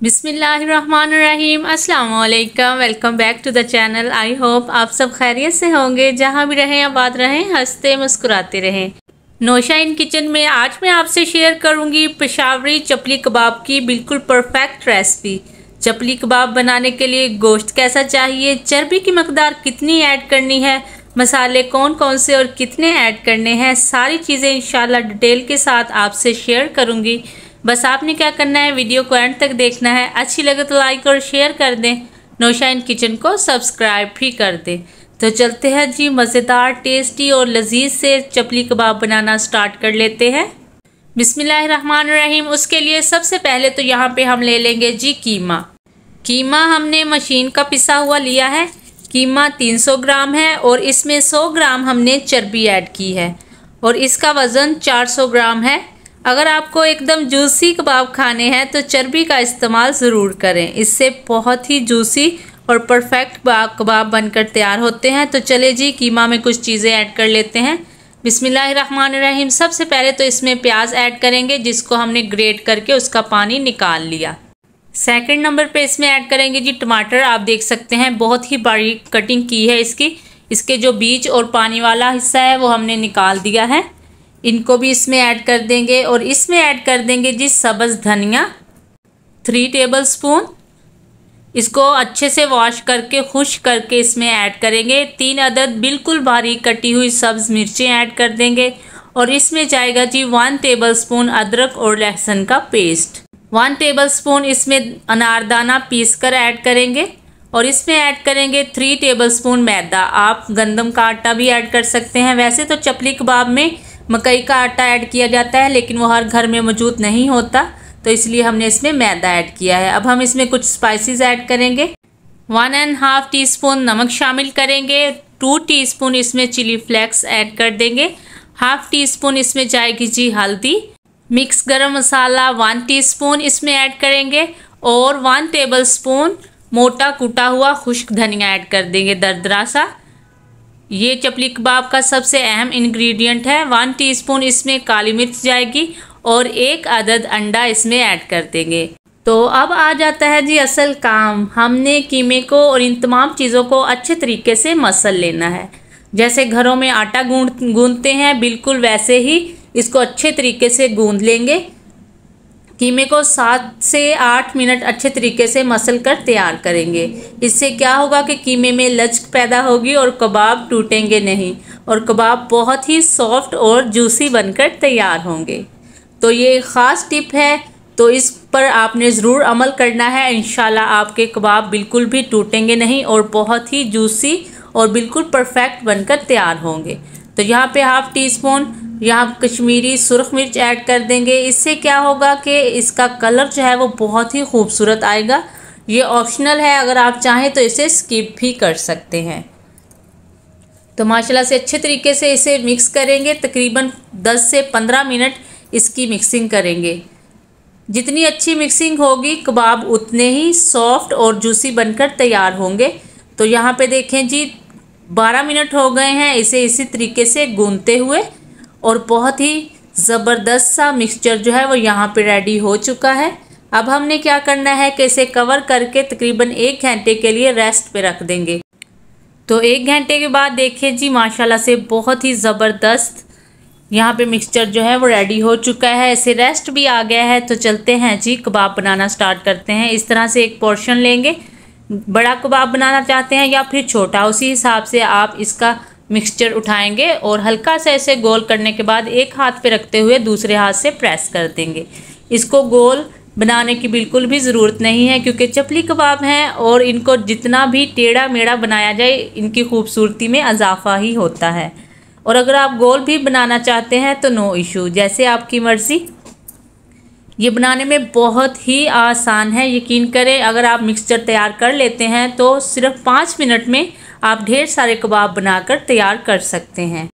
बिस्मिल्लाहिर्रहमानिर्रहीम। अस्सलाम वालेकुम। Welcome back to the channel. I hope आप सब खैरियत से होंगे, जहाँ भी रहें आबाद रहें, हंसते मुस्कुराते रहें। नौशा इन किचन में आज मैं आपसे शेयर करूंगी पेशावरी चपली कबाब की बिल्कुल परफेक्ट रेसिपी। चपली कबाब बनाने के लिए गोश्त कैसा चाहिए, चर्बी की मकदार कितनी ऐड करनी है, मसाले कौन कौन से और कितने ऐड करने हैं, सारी चीज़ें इंशाल्लाह डिटेल के साथ आपसे शेयर करूंगी। बस आपने क्या करना है, वीडियो को एंड तक देखना है। अच्छी लगे तो लाइक और शेयर कर दें, नौशा इन किचन को सब्सक्राइब भी कर दें। तो चलते हैं जी, मज़ेदार टेस्टी और लजीज से चपली कबाब बनाना स्टार्ट कर लेते हैं। बिस्मिल्लाहिर्रहमानिर्रहीम। उसके लिए सबसे पहले तो यहाँ पे हम ले लेंगे जी कीमा हमने मशीन का पिसा हुआ लिया है। कीमा 300 ग्राम है और इसमें 100 ग्राम हमने चर्बी ऐड की है और इसका वज़न 400 ग्राम है। अगर आपको एकदम जूसी कबाब खाने हैं तो चर्बी का इस्तेमाल ज़रूर करें, इससे बहुत ही जूसी और परफेक्ट कबाब बनकर तैयार होते हैं। तो चले जी, कीमा में कुछ चीज़ें ऐड कर लेते हैं। बिस्मिल्लाहिर्रहमानिर्रहीम। सबसे पहले तो इसमें प्याज ऐड करेंगे, जिसको हमने ग्रेट करके उसका पानी निकाल लिया। सेकंड नंबर पे इसमें ऐड करेंगे जी टमाटर। आप देख सकते हैं बहुत ही बारीक कटिंग की है इसके जो बीज और पानी वाला हिस्सा है वो हमने निकाल दिया है। इनको भी इसमें ऐड कर देंगे और इसमें ऐड कर देंगे जी सब्ज़ धनिया 3 टेबलस्पून। इसको अच्छे से वॉश करके खुश्क करके इसमें ऐड करेंगे। 3 अदद बिल्कुल बारीक कटी हुई सब्ज़ मिर्चें ऐड कर देंगे और इसमें जाएगा जी 1 टेबलस्पून अदरक और लहसुन का पेस्ट। 1 टेबलस्पून इसमें अनारदाना पीस कर ऐड करेंगे और इसमें ऐड करेंगे 3 टेबलस्पून मैदा। आप गंदम का आटा भी ऐड कर सकते हैं। वैसे तो चपली कबाब में मकई का आटा ऐड किया जाता है, लेकिन वो हर घर में मौजूद नहीं होता, तो इसलिए हमने इसमें मैदा ऐड किया है। अब हम इसमें कुछ स्पाइसेस ऐड करेंगे। 1.5 टीस्पून नमक शामिल करेंगे। 2 टीस्पून इसमें चिली फ्लेक्स ऐड कर देंगे। 1/2 टीस्पून इसमें जाएगी जी हल्दी। मिक्स गरम मसाला 1 टीस्पून इसमें ऐड करेंगे और 1 टेबलस्पून मोटा कूटा हुआ खुश्क धनिया ऐड कर देंगे, दरदरा सा। ये चपली कबाब का सबसे अहम इंग्रेडिएंट है। 1 टीस्पून इसमें काली मिर्च जाएगी और 1 अदद अंडा इसमें ऐड कर देंगे। तो अब आ जाता है जी असल काम। हमने कीमे को और इन तमाम चीज़ों को अच्छे तरीके से मसल लेना है। जैसे घरों में आटा गूंदते हैं, बिल्कुल वैसे ही इसको अच्छे तरीके से गूंद लेंगे। कीमे को 7 से 8 मिनट अच्छे तरीके से मसल कर तैयार करेंगे। इससे क्या होगा कि कीमे में लचक पैदा होगी और कबाब टूटेंगे नहीं और कबाब बहुत ही सॉफ्ट और जूसी बनकर तैयार होंगे। तो ये एक ख़ास टिप है, तो इस पर आपने ज़रूर अमल करना है। इंशाल्लाह आपके कबाब बिल्कुल भी टूटेंगे नहीं और बहुत ही जूसी और बिल्कुल परफेक्ट बनकर तैयार होंगे। तो यहाँ पे 1/2 टीस्पून यहाँ कश्मीरी सुर्ख मिर्च ऐड कर देंगे। इससे क्या होगा कि इसका कलर जो है वो बहुत ही खूबसूरत आएगा। ये ऑप्शनल है, अगर आप चाहें तो इसे स्किप भी कर सकते हैं। तो माशाल्लाह से अच्छे तरीके से इसे मिक्स करेंगे। तकरीबन 10 से 15 मिनट इसकी मिक्सिंग करेंगे। जितनी अच्छी मिक्सिंग होगी कबाब उतने ही सॉफ्ट और जूसी बनकर तैयार होंगे। तो यहाँ पे देखें जी 12 मिनट हो गए हैं इसे इसी तरीके से गूंदते हुए और बहुत ही ज़बरदस्त सा मिक्सचर जो है वो यहाँ पे रेडी हो चुका है। अब हमने क्या करना है कि इसे कवर करके तकरीबन 1 घंटे के लिए रेस्ट पे रख देंगे। तो 1 घंटे के बाद देखिए जी माशाल्लाह से बहुत ही ज़बरदस्त यहाँ पे मिक्सचर जो है वो रेडी हो चुका है। इसे रेस्ट भी आ गया है। तो चलते हैं जी कबाब बनाना स्टार्ट करते हैं। इस तरह से एक पोर्शन लेंगे। बड़ा कबाब बनाना चाहते हैं या फिर छोटा, उसी हिसाब से आप इसका मिक्सचर उठाएंगे और हल्का सा इसे गोल करने के बाद एक हाथ पे रखते हुए दूसरे हाथ से प्रेस कर देंगे। इसको गोल बनाने की बिल्कुल भी ज़रूरत नहीं है, क्योंकि चपली कबाब हैं और इनको जितना भी टेढ़ा मेढ़ा बनाया जाए इनकी खूबसूरती में इजाफा ही होता है। और अगर आप गोल भी बनाना चाहते हैं तो नो इशू, जैसे आपकी मर्ज़ी। ये बनाने में बहुत ही आसान है, यकीन करें। अगर आप मिक्सचर तैयार कर लेते हैं तो सिर्फ 5 मिनट में आप ढेर सारे कबाब बनाकर तैयार कर सकते हैं।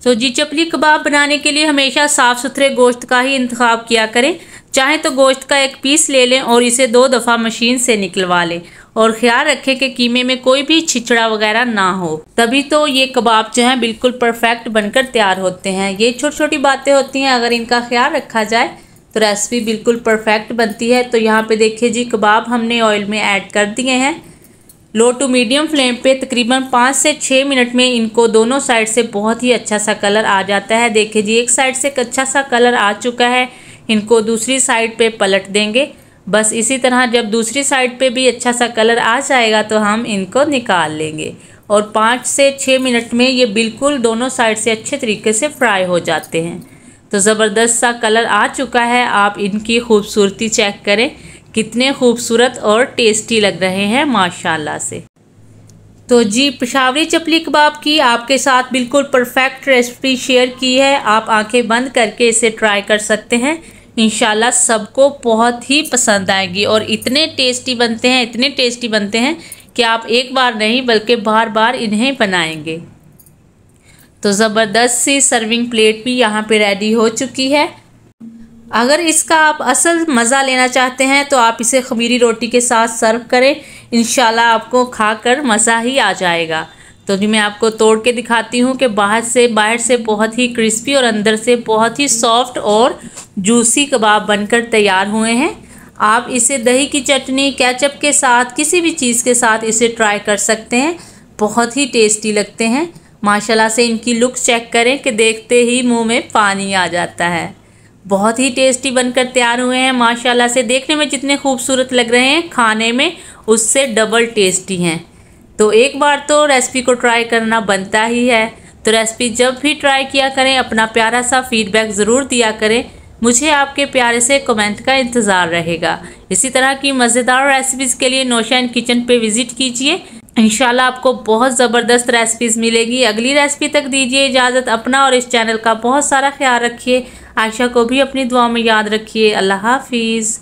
तो जी चपली कबाब बनाने के लिए हमेशा साफ़ सुथरे गोश्त का ही इंतखाब किया करें। चाहे तो गोश्त का एक पीस ले लें और इसे 2 दफ़ा मशीन से निकलवा लें और ख्याल रखें कि कीमे में कोई भी छिछड़ा वगैरह ना हो, तभी तो ये कबाब जो हैं बिल्कुल परफेक्ट बनकर तैयार होते हैं। ये छोटी छोटी बातें होती हैं, अगर इनका ख्याल रखा जाए तो रेसिपी बिल्कुल परफेक्ट बनती है। तो यहाँ पे देखिए जी, कबाब हमने ऑयल में ऐड कर दिए हैं। लो टू मीडियम फ्लेम पे तकरीबन 5 से 6 मिनट में इनको दोनों साइड से बहुत ही अच्छा सा कलर आ जाता है। देखिए जी, एक साइड से अच्छा सा कलर आ चुका है। इनको दूसरी साइड पे पलट देंगे। बस इसी तरह जब दूसरी साइड पे भी अच्छा सा कलर आ जाएगा तो हम इनको निकाल लेंगे। और 5 से 6 मिनट में ये बिल्कुल दोनों साइड से अच्छे तरीके से फ्राई हो जाते हैं। तो ज़बरदस्त सा कलर आ चुका है। आप इनकी खूबसूरती चेक करें, कितने खूबसूरत और टेस्टी लग रहे हैं माशाल्लाह से। तो जी, पेशावरी चपली कबाब की आपके साथ बिल्कुल परफेक्ट रेसिपी शेयर की है। आप आंखें बंद करके इसे ट्राई कर सकते हैं। इंशाल्लाह सबको बहुत ही पसंद आएगी और इतने टेस्टी बनते हैं, इतने टेस्टी बनते हैं कि आप एक बार नहीं बल्कि बार बार इन्हें बनाएंगे। तो ज़बरदस्त सी सर्विंग प्लेट भी यहाँ पे रेडी हो चुकी है। अगर इसका आप असल मज़ा लेना चाहते हैं तो आप इसे खमीरी रोटी के साथ सर्व करें। इंशाल्लाह आपको खाकर मज़ा ही आ जाएगा। तो जी, मैं आपको तोड़ के दिखाती हूँ कि बाहर से बहुत ही क्रिस्पी और अंदर से बहुत ही सॉफ्ट और जूसी कबाब बनकर तैयार हुए हैं। आप इसे दही की चटनी, केचप के साथ, किसी भी चीज़ के साथ इसे ट्राई कर सकते हैं। बहुत ही टेस्टी लगते हैं माशाल्लाह से। इनकी लुक चेक करें कि देखते ही मुंह में पानी आ जाता है। बहुत ही टेस्टी बनकर तैयार हुए हैं माशाल्लाह से। देखने में जितने खूबसूरत लग रहे हैं, खाने में उससे डबल टेस्टी हैं। तो एक बार तो रेसिपी को ट्राई करना बनता ही है। तो रेसिपी जब भी ट्राई किया करें, अपना प्यारा सा फीडबैक ज़रूर दिया करें। मुझे आपके प्यारे से कमेंट का इंतज़ार रहेगा। इसी तरह की मज़ेदार रेसिपीज़ के लिए नौशा इन किचन पे विज़िट कीजिए। इंशाल्लाह आपको बहुत ज़बरदस्त रेसिपीज़ मिलेगी। अगली रेसिपी तक दीजिए इजाज़त। अपना और इस चैनल का बहुत सारा ख्याल रखिए। आयशा को भी अपनी दुआ में याद रखिए। अल्लाह हाफिज़।